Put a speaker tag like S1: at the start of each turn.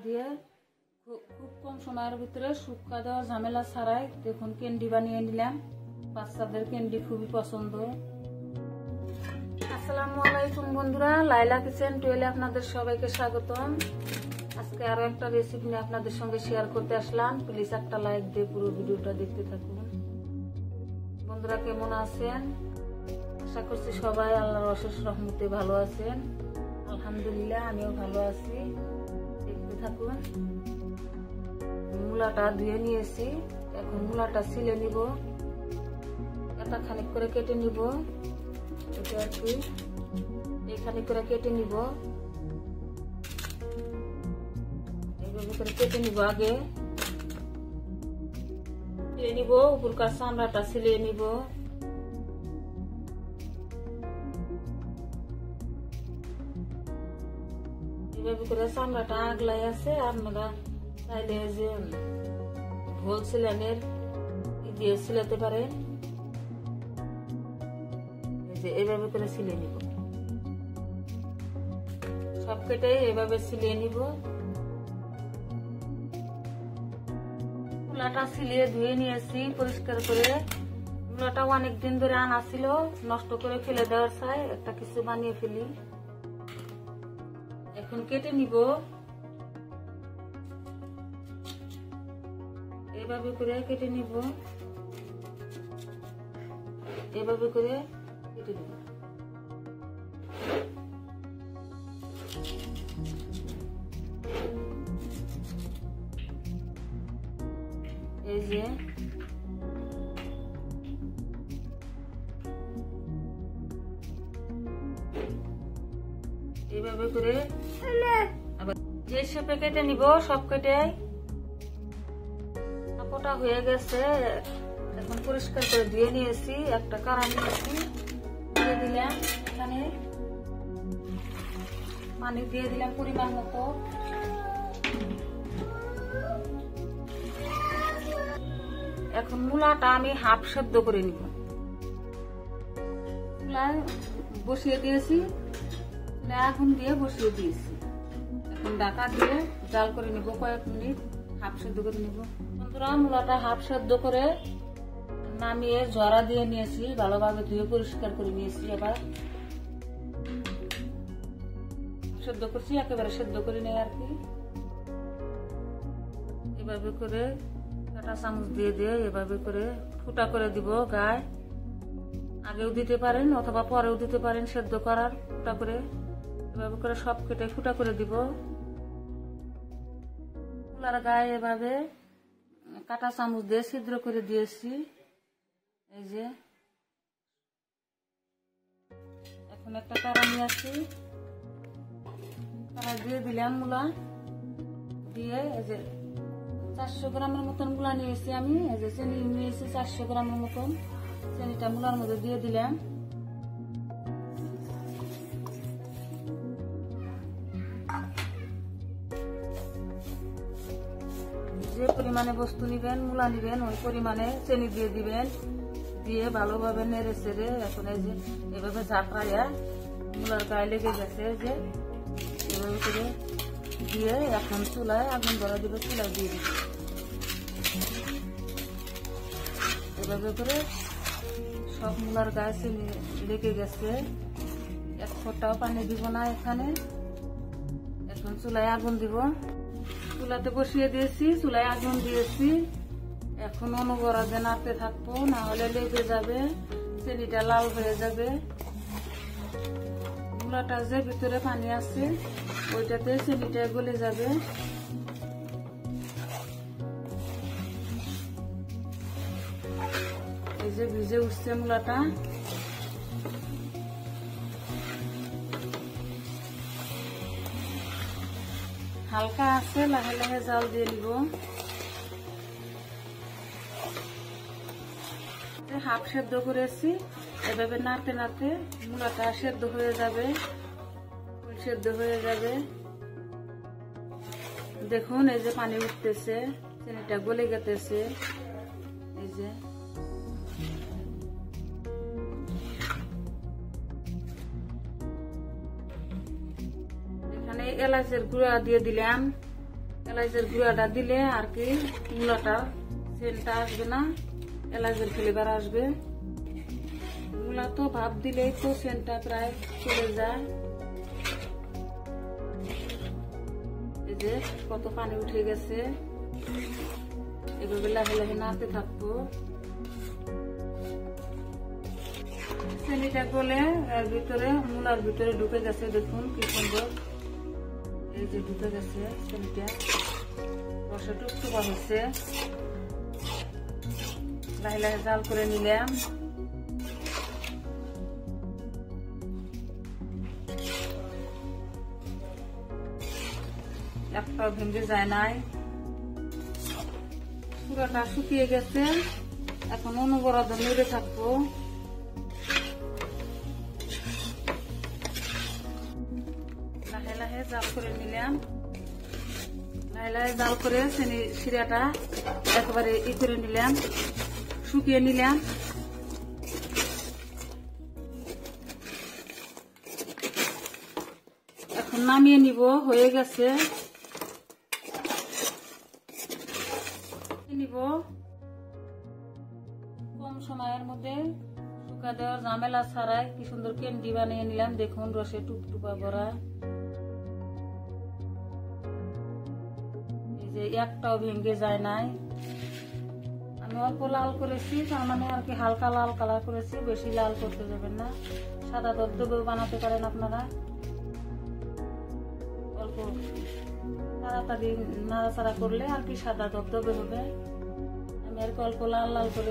S1: দিয়ে খুব কম সময়ের ভিতরে শুক্কা দেওয়া ঝামেলা ছাড়াই দেখুন ক্যান্ডি বানিয়ে নিলাম। বাচ্চাদের ক্যান্ডি খুবই পছন্দ। আসসালামু আলাইকুম বন্ধুরা, লাইলা কিচেন টুয়েলে আপনাদের সবাইকে স্বাগতম। আজকে আরো একটা রেসিপি নিয়ে আপনাদের সঙ্গে শেয়ার করতে আসলাম। প্লিজ একটা লাইক দিয়ে পুরো ভিডিওটা দেখতে থাকুন। বন্ধুরা কেমন আছেন? আশা করছি সবাই আল্লাহর অশেষ রহমতে ভালো আছেন। আলহামদুলিল্লাহ আমিও ভালো আছি। দেখতে থাকুন। মূলাটা ধুয়ে নিয়েছি, এখন মূলাটা ছিলে নিব। এটা খানিক করে কেটে নিব, এটা আর কি এইখানে করে কেটে নিব। এইভাবে করে কেটে নিব। আগে ছিলে নিব, উপরকার চামড়াটা ছিলে নিব। এইভাবে করে চামড়াটা আগলাই আছে। আপনারা চাইলে যে হোল সিলানের দিয়ে সিলাতে পারেন। এইভাবে করে সিলে নিব, সব কেটে এভাবে সিলিয়ে নিব। মূলাটা সিলিয়ে ধুয়ে নিয়েছি পরিষ্কার করে। মূলাটা অনেকদিন ধরে আনা ছিল, নষ্ট করে ফেলে দেওয়ার চাই একটা কিছু বানিয়ে ফেলি। এখন কেটে নিব, এভাবে করে কেটে নিব। এভাবে করে কেটে নিব। এই যে এইভাবে করে আবার যে শেপে কেটে নিব সব কেটে কাপড়টা হয়ে গেছে। এখন পরিষ্কার করে ধুয়ে নিয়েছি, একটা কারা নিয়েছি, দিয়ে দিলাম। এখানে পানি দিয়ে দিলাম পরিমাণ মতো। এখন মূলাটা আমি হাফ সেদ্ধ করে নিব। মূলা বসিয়ে দিয়েছি, এখন দিয়ে বসিয়ে দিয়েছি। এখন ঢাকা দিয়ে জাল করে নিব কয়েক মিনিট, হাফ সেদ্ধ করে নিব। বন্ধুরা মূলাটা হাফ সেদ্ধ করে নামিয়ে ঝরা দিয়ে নিয়েছি, ভালোভাবে ধুয়ে পরিষ্কার করে নিয়েছি। এবার সেদ্ধ করছি, একেবারে সেদ্ধ করে নেই আর কি। এভাবে করে কাঁটা চামচ দিয়ে দিয়ে এভাবে করে ফুটা করে দিব গায়ে। আগেও দিতে পারেন অথবা পরেও দিতে পারেন সেদ্ধ করার ফুটা করে। এভাবে করে সব কেটে ফুটা করে দিব। মূলার গায়ে এভাবে কাঁটা চামচ দিয়ে ছিদ্র করে দিয়েছি। এই যে এখন একটা কারা নিয়ে আসি, কারা দিয়ে দিলাম মূলা দিয়ে। এই যে 400 গ্রামের মতন মূলা নিয়েছি আমি। এই যে চিনি নিয়েছি 400 গ্রামের মতন, চিনিটা মূলার মধ্যে দিয়ে দিলাম। যে পরিমাণে বস্তু নিবেন, মূলা নিবেন, ওই পরিমাণে চিনি দিয়ে দিবেন। দিয়ে ভালোভাবে নেড়ে চেড়ে এখন এই যে এভাবে ঝাঁকড়াইয়া মূলার গায়ে লেগে গেছে, যে এভাবে করে দিয়ে এখন চুলায় আগুন ধরা দিব। চুলায় দিয়ে দিব এভাবে করে সব মূলার গায়ে চিনি লেগে গেছে। এক ফোঁটাও পানি দিব না এখানে। এখন চুলায় আগুন দিব। চুলাতে বসিয়ে দিয়েছি, চুলায় আগুন দিয়েছি। এখন অনবরতে নাড়তে থাকবো, না হলে লেগে যাবে, চিনিটা লাল হয়ে যাবে। মূলাটা যে ভিতরে পানি আছে ওইটাতে চিনিটা গলে যাবে। এই যে ভিজে উঠছে মূলাটা। হালকা আছে, লাহে লাহে জাল দিয়ে নিব। হাফ সেদ্ধ করেছি, এভাবে নাড়তে নাড়তে মূলাটা সেদ্ধ হয়ে যাবে, সেদ্ধ হয়ে যাবে। দেখুন এই যে পানি উঠতেছে, চিনিটা গলে গেতেছে। এই যে এখানে এলাচের গুঁড়া দিয়ে দিলাম, এলাচের গুঁড়াটা দিলে আর কি মূলাটা সেন্টটা আসবে না, এলাচের ফ্লেভার আসবে। মূলা তো ভাপ দিলেই তো সেন্টটা প্রায় চলে যায়। এই যে কত পানি উঠে গেছে, এভাবে লাহে লাহে নাড়তে থাকবো। চিনিটা গলে এর ভিতরে মূলার ভিতরে ঢুকে গেছে, দেখুন কি সুন্দর। এই যে ঢুকে গেছে চিনিটা, রসে টুকটুকা হচ্ছে। লাহে লাহে জাল করে নিলাম। একটাও ভেঙে যায় নাই, পুরোটা শুকিয়ে গেছে। এখন অনবরত নেড়ে থাকবো। লাহে লাহে জাল করে নিলাম। লাহে লাহে জাল করে চিনি শিরাটা একেবারে করে নিলাম, শুকিয়ে নিলাম। এখন নামিয়ে নিব, হয়ে গেছে। নিব কম সময়ের মধ্যে, শুকা দেওয়ার ঝামেলা ছাড়াই কি সুন্দর ক্যান্ডি বানিয়ে নিলাম। দেখুন রসে টুকটুকা ভরা। এই যে একটাও ভেঙে যায় নাই। আমি অল্প লাল করেছি, তার মানে আর কি হালকা লাল কালার করেছি, বেশি লাল করতে যাবেন না। সাদা দবদবেও বানাতে পারেন আপনারা। অল্প তাড়াতাড়ি নাড়াচাড়া করলে আর কি সাদা দবদবে হবে। আমি আর কি অল্প লাল লাল করেছি।